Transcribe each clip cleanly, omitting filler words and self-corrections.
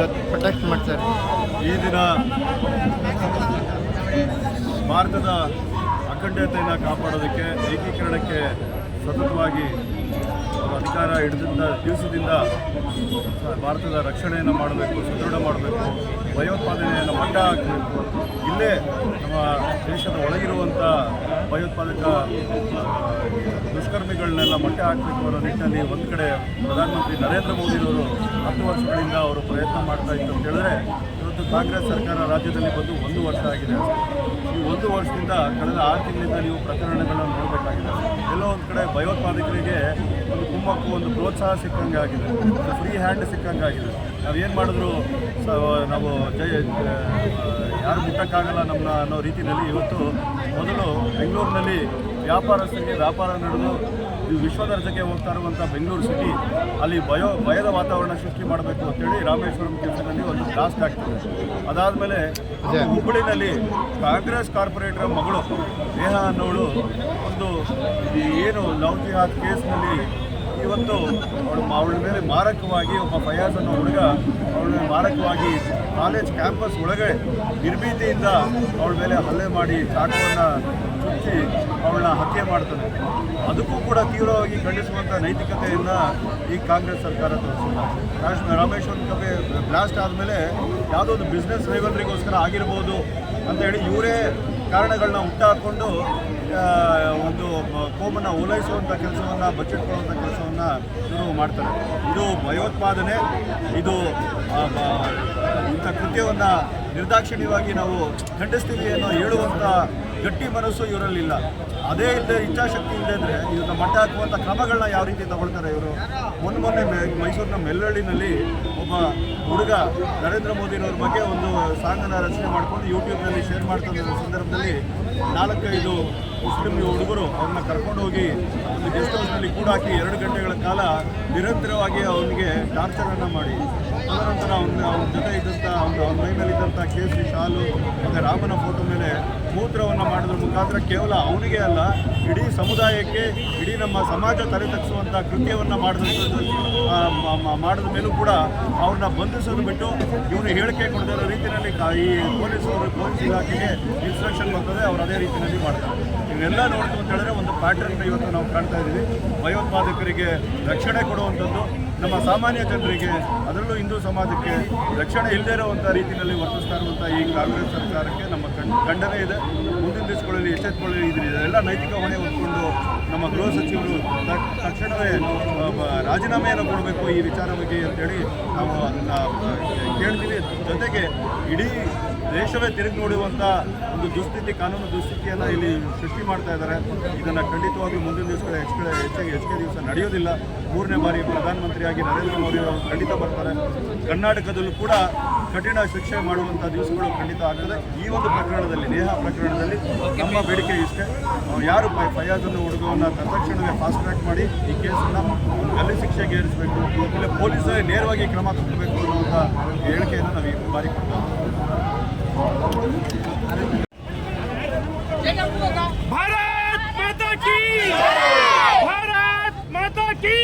ಇವತ್ತು ಪ್ರೊಟೆಸ್ಟ್ ಮಾಡ್ತಾರೆ. ಈ ದಿನ ಭಾರತದ ಅಖಂಡತೆಯನ್ನು ಕಾಪಾಡೋದಕ್ಕೆ, ಏಕೀಕರಣಕ್ಕೆ ಸತತವಾಗಿ ಅಧಿಕಾರ ಹಿಡಿದ ದಿವಸದಿಂದ ಭಾರತದ ರಕ್ಷಣೆಯನ್ನು ಮಾಡಬೇಕು, ಸದೃಢ ಮಾಡಬೇಕು, ಭಯೋತ್ಪಾದನೆಯನ್ನು ಮಟ್ಟ ಹಾಕಬೇಕು. ಇಲ್ಲೇ ನಮ್ಮ ದೇಶದ ಒಳಗಿರುವಂಥ ಭಯೋತ್ಪಾದಕ ದುಷ್ಕರ್ಮಿಗಳನ್ನೆಲ್ಲ ಮಟ್ಟ ಹಾಕಬೇಕು ಅನ್ನೋ ನಿಟ್ಟಿನಲ್ಲಿ ಒಂದು ಕಡೆ ಪ್ರಧಾನಮಂತ್ರಿ ನರೇಂದ್ರ ಮೋದಿಯವರು 10 ವರ್ಷಗಳಿಂದ ಅವರು ಪ್ರಯತ್ನ ಮಾಡ್ತಾ ಇತ್ತು ಅಂತ ಹೇಳಿದ್ರೆ, ಇವತ್ತು ಕಾಂಗ್ರೆಸ್ ಸರ್ಕಾರ ರಾಜ್ಯದಲ್ಲಿ ಬಂದು 1 ವರ್ಷ ಆಗಿದೆ. ಈ 1 ವರ್ಷದಿಂದ ಕಳೆದ 6 ತಿಂಗಳಿಂದ ನೀವು ಪ್ರಕರಣಗಳನ್ನು ನೋಡಬೇಕಾಗಿದೆ. ಎಲ್ಲೋ ಒಂದು ಕಡೆ ಭಯೋತ್ಪಾದಕರಿಗೆ ಒಂದು ಕುಮ್ಮಕ್ಕು, ಒಂದು ಪ್ರೋತ್ಸಾಹ ಸಿಕ್ಕಂಗೆ ಆಗಿದೆ, ಒಂದು ಫ್ರೀ ಹ್ಯಾಂಡ್ ಸಿಕ್ಕಂಗೆ ಆಗಿದೆ. ನಾವೇನು ಮಾಡಿದ್ರು ನಾವು ಯಾರು ಮುಟ್ಟಕ್ಕಾಗಲ್ಲ ನಮ್ಮನ್ನ ಅನ್ನೋ ರೀತಿಯಲ್ಲಿ ಇವತ್ತು ಮೊದಲು ಬೆಂಗಳೂರಿನಲ್ಲಿ ವ್ಯಾಪಾರಸ್ಥರಿಗೆ ವ್ಯಾಪಾರ ನಡೆದು ವಿಶ್ವದರ್ಜೆಗೆ ಹೋಗ್ತಾ ಇರುವಂಥ ಬೆಂಗಳೂರು ಸಿಟಿ, ಅಲ್ಲಿ ಭಯದ ವಾತಾವರಣ ಸೃಷ್ಟಿ ಮಾಡಬೇಕು ಅಂತೇಳಿ ರಾಮೇಶ್ವರಂ ಕೆಲಸದಲ್ಲಿ ಒಂದು ಬ್ಲಾಸ್ಟ್ ಆಗ್ತದೆ. ಅದಾದಮೇಲೆ ಹುಬ್ಬಳ್ಳಿನಲ್ಲಿ ಕಾಂಗ್ರೆಸ್ ಕಾರ್ಪೊರೇಟರ್ ಮಗಳು ನೇಹಾ ಅನ್ನೋಳು ಒಂದು ಏನು ಲವ್ ಜಿಹಾದ್ ಕೇಸ್ನಲ್ಲಿ ಇವತ್ತು ಅವಳ ಮೇಲೆ ಮಾರಕವಾಗಿ ಒಬ್ಬ ಫಯಾಜ್ ಅನ್ನೋ ಹುಡುಗ ಅವಳ ಮೇಲೆ ಮಾರಕವಾಗಿ ಕಾಲೇಜ್ ಕ್ಯಾಂಪಸ್ ಒಳಗಡೆ ನಿರ್ಭೀತಿಯಿಂದ ಅವಳ ಮೇಲೆ ಹಲ್ಲೆ ಮಾಡಿ ಚಾಕುವನ್ನು ಚುಚ್ಚಿ ಅವಳನ್ನ ಹತ್ಯೆ ಮಾಡ್ತಾನೆ. ಅದಕ್ಕೂ ಕೂಡ ತೀವ್ರವಾಗಿ ಖಂಡಿಸುವಂಥ ನೈತಿಕತೆಯನ್ನು ಈ ಕಾಂಗ್ರೆಸ್ ಸರ್ಕಾರ ತೋರಿಸಿಲ್ಲ. ರಾಮೇಶ್ವರಂ ಕಬೆ ಬ್ಲಾಸ್ಟ್ ಆದಮೇಲೆ ಯಾವುದೋ ಒಂದು ಬಿಸ್ನೆಸ್ ರೈವಲ್ರಿಗೋಸ್ಕರ ಆಗಿರ್ಬೋದು ಅಂತ ಹೇಳಿ ಇವರೇ ಕಾರಣಗಳನ್ನ ಹುಟ್ಟಾಕೊಂಡು ಒಂದು ಕೋಮನ್ನು ಓಲೈಸುವಂಥ ಕೆಲಸವನ್ನು, ಬಚ್ಚಿಟ್ಕೊಳ್ಳುವಂಥ ಕೆಲಸವನ್ನು ಇವರು ಮಾಡ್ತಾರೆ. ಇದು ಭಯೋತ್ಪಾದನೆ, ಇದು ಇಂಥ ಕೃತ್ಯವನ್ನು ನಿರ್ದಾಕ್ಷಿಣ್ಯವಾಗಿ ನಾವು ಖಂಡಿಸ್ತೀವಿ ಅನ್ನೋ ಹೇಳುವಂಥ ಗಟ್ಟಿ ಮನಸ್ಸು ಇವರಲ್ಲಿಲ್ಲ. ಅದೇ ಇಲ್ಲದೆ ಇಚ್ಛಾಶಕ್ತಿ ಇಲ್ಲದೆ ಅಂದರೆ ಇದನ್ನು ಮಟ್ಟ ಹಾಕುವಂಥ ಕ್ರಮಗಳನ್ನ ಯಾವ ರೀತಿ ತಗೊಳ್ತಾರೆ ಇವರು. ಮೊನ್ನೆ ಮೈಸೂರಿನ ಮೆಲ್ಲಹಳ್ಳಿನಲ್ಲಿ ಒಬ್ಬ ಹುಡುಗ ನರೇಂದ್ರ ಮೋದಿಯವ್ರ ಬಗ್ಗೆ ಒಂದು ಸಾಂಗನ್ನು ರಚನೆ ಮಾಡಿಕೊಂಡು ಯೂಟ್ಯೂಬ್ನಲ್ಲಿ ಶೇರ್ ಮಾಡ್ತಾ ಸಂದರ್ಭದಲ್ಲಿ 4-5 ಮುಸ್ಲಿಂ ಹುಡುಗರು ಅವ್ರನ್ನ ಕರ್ಕೊಂಡು ಹೋಗಿ ಒಂದು ಗೆಸ್ಟ್ ಹೌಸ್ನಲ್ಲಿ ಕೂಡ ಹಾಕಿ 2 ಗಂಟೆಗಳ ಕಾಲ ನಿರಂತರವಾಗಿ ಅವನಿಗೆ ಟಾರ್ಚರನ್ನು ಮಾಡಿ, ತದನಂತರ ಅವನ ಜೊತೆ ಇದ್ದಂಥ ಅವನ ಮೈ ಮೇಲಿದ್ದಂಥ ಕೇಸರಿ ಶಾಲು ಮತ್ತು ರಾಮನ ಫೋಟೋ ಮೇಲೆ ಮೂತ್ರವನ್ನು ಮಾಡೋದ್ರ ಮುಖಾಂತರ ಕೇವಲ ಅವನಿಗೆ ಅಲ್ಲ, ಇಡೀ ಸಮುದಾಯಕ್ಕೆ, ಇಡೀ ನಮ್ಮ ಸಮಾಜ ತಲೆ ತಗ್ಗಿಸುವಂಥ ಕೃತ್ಯವನ್ನು ಮಾಡಿದ ಮೇಲೂ ಕೂಡ ಅವ್ರನ್ನ ಬಂಧಿಸೋದು ಬಿಟ್ಟು ಇವನು ಹೇಳಿಕೆ ಕೊಡದಿರೋ ರೀತಿಯಲ್ಲಿ ಈ ಪೊಲೀಸ್ ಇಲಾಖೆಗೆ ಇನ್ಸ್ಟ್ರಕ್ಷನ್ ಬರ್ತದೆ, ಅವ್ರು ಅದೇ ರೀತಿಯಲ್ಲಿ ಮಾಡ್ತಾರೆ. ಇವನ್ನೆಲ್ಲ ನೋಡ್ತು ಅಂತ ಹೇಳಿದ್ರೆ ಒಂದು ಪ್ಯಾಟರ್ನ್ ಇವತ್ತು ನಾವು ಕಾಣ್ತಾ ಇದ್ದೀವಿ. ಭಯೋತ್ಪಾದಕರಿಗೆ ರಕ್ಷಣೆ ಕೊಡುವಂಥದ್ದು, ನಮ್ಮ ಸಾಮಾನ್ಯ ಜನರಿಗೆ, ಅದರಲ್ಲೂ ಹಿಂದೂ ಸಮಾಜಕ್ಕೆ ರಕ್ಷಣೆ ಇಲ್ಲದೇ ಇರುವಂಥ ರೀತಿಯಲ್ಲಿ ವರ್ತಿಸ್ತಾ ಇರುವಂಥ ಈ ಕಾಂಗ್ರೆಸ್ ಸರ್ಕಾರಕ್ಕೆ ನಮ್ಮ ಖಂಡನೆ ಇದೆ. ಮುಂದಿನ ದಿವಸಗಳಲ್ಲಿ ಎಚ್ಚೆತ್ತುಕೊಳ್ಳಿ, ಇದೆಲ್ಲ ನೈತಿಕ ಹೊಣೆ ಹೊತ್ಕೊಂಡು ನಮ್ಮ ಗೃಹ ಸಚಿವರು ತಕ್ಷಣವೇ ರಾಜೀನಾಮೆಯನ್ನು ಕೊಡಬೇಕು ಈ ವಿಚಾರ ಬಗ್ಗೆ ಅಂತೇಳಿ ನಾವು ಅದನ್ನು ಕೇಳ್ತೀವಿ. ಜೊತೆಗೆ ಇಡೀ ದೇಶವೇ ತಿರುಗಿ ನೋಡುವಂಥ ಒಂದು ದುಸ್ಥಿತಿ, ಕಾನೂನು ದುಸ್ಥಿತಿಯನ್ನು ಇಲ್ಲಿ ಸೃಷ್ಟಿ ಮಾಡ್ತಾ ಇದ್ದಾರೆ. ಇದನ್ನು ಖಂಡಿತವಾಗಿ ಮುಂದಿನ ದಿವಸಗಳ ಹೆಚ್ಚಿಗೆ ದಿವಸ ನಡೆಯೋದಿಲ್ಲ. 3ನೇ ಬಾರಿ ಪ್ರಧಾನಮಂತ್ರಿಯಾಗಿ ನರೇಂದ್ರ ಮೋದಿ ಅವರು ಖಂಡಿತ ಬರ್ತಾರೆ. ಕರ್ನಾಟಕದಲ್ಲೂ ಕೂಡ ಕಠಿಣ ಶಿಕ್ಷೆ ಮಾಡುವಂಥ ದಿವಸಗಳು ಖಂಡಿತ ಆಗ್ತದೆ. ಈ ಒಂದು ಪ್ರಕರಣದಲ್ಲಿ, ನೇಹಾ ಪ್ರಕರಣದಲ್ಲಿ ನಮ್ಮ ಬೇಡಿಕೆ ಇಷ್ಟೇ, ಯಾರು ಫಯಾಜನ್ನು ಹುಡುಗವನ್ನು ತತ್ಕ್ಷಣವೇ ಫಾಸ್ಟ್ ಟ್ರ್ಯಾಕ್ ಮಾಡಿ ಈ ಕೇಸನ್ನು ಗಲ್ಲು ಶಿಕ್ಷೆಗೆ ಏರಿಸಬೇಕು, ಇಲ್ಲ ಪೊಲೀಸರೇ ನೇರವಾಗಿ ಕ್ರಮ ತಗೊಳ್ಬೇಕು ಅನ್ನುವಂಥ ಹೇಳಿಕೆಯನ್ನು ನಾವು ಈ ಬಾರಿ ಕೊಡ್ತೇವೆ. भारत माता की, भारत माता की।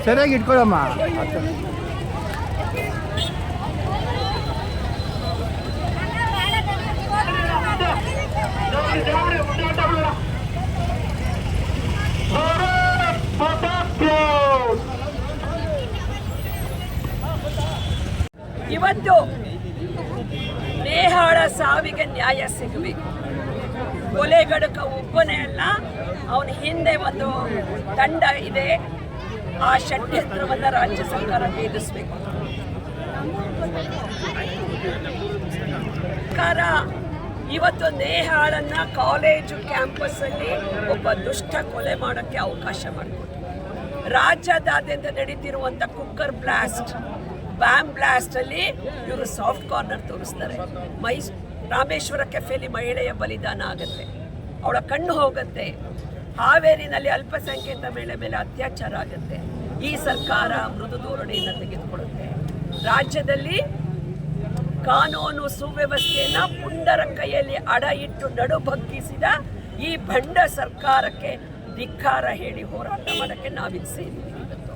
ಸರಿಯಾಗಿ ಇಟ್ಕೊಳ್ಳಮ್ಮ. ಇವತ್ತು ನೇಹಾಳ ಸಾವಿಗೆ ನ್ಯಾಯ ಸಿಗಬೇಕು. ಕೊಲೆಗಡುಕ ಒಬ್ಬನೇ ಅಲ್ಲ, ಅವನ ಹಿಂದೆ ಒಂದು ತಂಡ ಇದೆ. ಆ ಷಡ್ಯಂತ್ರವನ್ನು ರಾಜ್ಯ ಸರ್ಕಾರ ಭೇದಿಸಬೇಕು. ಸರ್ಕಾರ ಇವತ್ತು ನೇಹಾಳನ್ನ ಕಾಲೇಜು ಕ್ಯಾಂಪಸ್ಸಲ್ಲಿ ಒಬ್ಬ ದುಷ್ಟ ಕೊಲೆ ಮಾಡೋಕ್ಕೆ ಅವಕಾಶ ಮಾಡಿಕೊಟ್ಟು, ರಾಜ್ಯದಾದ್ಯಂತ ನಡೀತಿರುವಂಥ ಕುಕ್ಕರ್ ಬ್ಲಾಸ್ಟ್, ಬ್ಯಾಮ್ ಬ್ಲಾಸ್ಟಲ್ಲಿ ಇವರು ಸಾಫ್ಟ್ ಕಾರ್ನರ್ ತೋರಿಸ್ತಾರೆ. ರಾಮೇಶ್ವರ ಕೆಫೆಲಿ ಮಹಿಳೆಯ ಬಲಿದಾನ ಆಗುತ್ತೆ, ಅವಳ ಕಣ್ಣು ಹೋಗುತ್ತೆ. ಹಾವೇರಿನಲ್ಲಿ ಅಲ್ಪಸಂಖ್ಯಾತ ಮೇಲೆ ಅತ್ಯಾಚಾರ ಆಗುತ್ತೆ. ಈ ಸರ್ಕಾರ ಮೃದು ಧೋರಣೆಯನ್ನು ತೆಗೆದುಕೊಳ್ಳುತ್ತೆ. ರಾಜ್ಯದಲ್ಲಿ ಕಾನೂನು ಸುವ್ಯವಸ್ಥೆಯನ್ನ ಪುಂಡರ ಕೈಯಲ್ಲಿ ಅಡ ಇಟ್ಟು ನಡುಬಗ್ಗಿಸಿದ ಈ ಭಂಡ ಸರ್ಕಾರಕ್ಕೆ ಧಿಕ್ಕಾರ ಹೇಳಿ ಹೋರಾಟ ಮಾಡೋಕ್ಕೆ ನಾವಿಲ್ಲಿ ಸೇರಿದ್ದೀವಿ. ಇವತ್ತು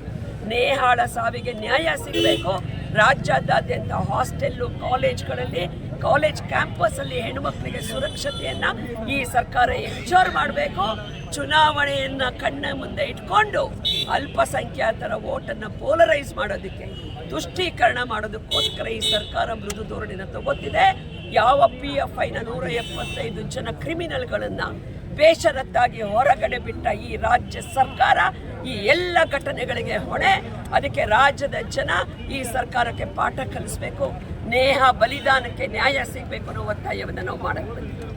ನೇಹಾಳ ಸಾವಿಗೆ ನ್ಯಾಯ ಸಿಗಬೇಕು. ರಾಜ್ಯಾದ್ಯಂತ ಹಾಸ್ಟೆಲ್ಲು, ಕಾಲೇಜ್ಗಳಲ್ಲಿ, ಕಾಲೇಜ್ ಕ್ಯಾಂಪಸ್ಸಲ್ಲಿ ಹೆಣ್ಣುಮಕ್ಕಳಿಗೆ ಸುರಕ್ಷತೆಯನ್ನು ಈ ಸರ್ಕಾರ ಎನ್ಶೋರ್ ಮಾಡಬೇಕು. ಚುನಾವಣೆಯನ್ನು ಕಣ್ಣ ಮುಂದೆ ಇಟ್ಕೊಂಡು ಅಲ್ಪಸಂಖ್ಯಾತರ ವೋಟನ್ನು ಪೋಲರೈಸ್ ಮಾಡೋದಕ್ಕೆ, ತುಷ್ಟೀಕರಣ ಮಾಡೋದಕ್ಕೋಸ್ಕರ ಈ ಸರ್ಕಾರ ಮೃದು ಧೋರಣೆನ ತಗೋತಿದೆ. ಯಾವ PFIನ 175 ಜನ ಕ್ರಿಮಿನಲ್ಗಳನ್ನು ಬೇಷರತ್ತಾಗಿ ಹೊರಗಡೆ ಬಿಟ್ಟ ಈ ರಾಜ್ಯ ಸರ್ಕಾರ ಈ ಎಲ್ಲ ಘಟನೆಗಳಿಗೆ ಹೊಣೆ. ಅದಕ್ಕೆ ರಾಜ್ಯದ ಜನ ಈ ಸರ್ಕಾರಕ್ಕೆ ಪಾಠ ಕಲಿಸಬೇಕು. ನೇಹಾ ಬಲಿದಾನಕ್ಕೆ ನ್ಯಾಯ ಸಿಗಬೇಕು ಅನ್ನೋ ಒತ್ತಾಯವನ್ನು ನಾವು ಮಾಡಕ್ಕೆ ಬಂದಿದ್ದೀವಿ.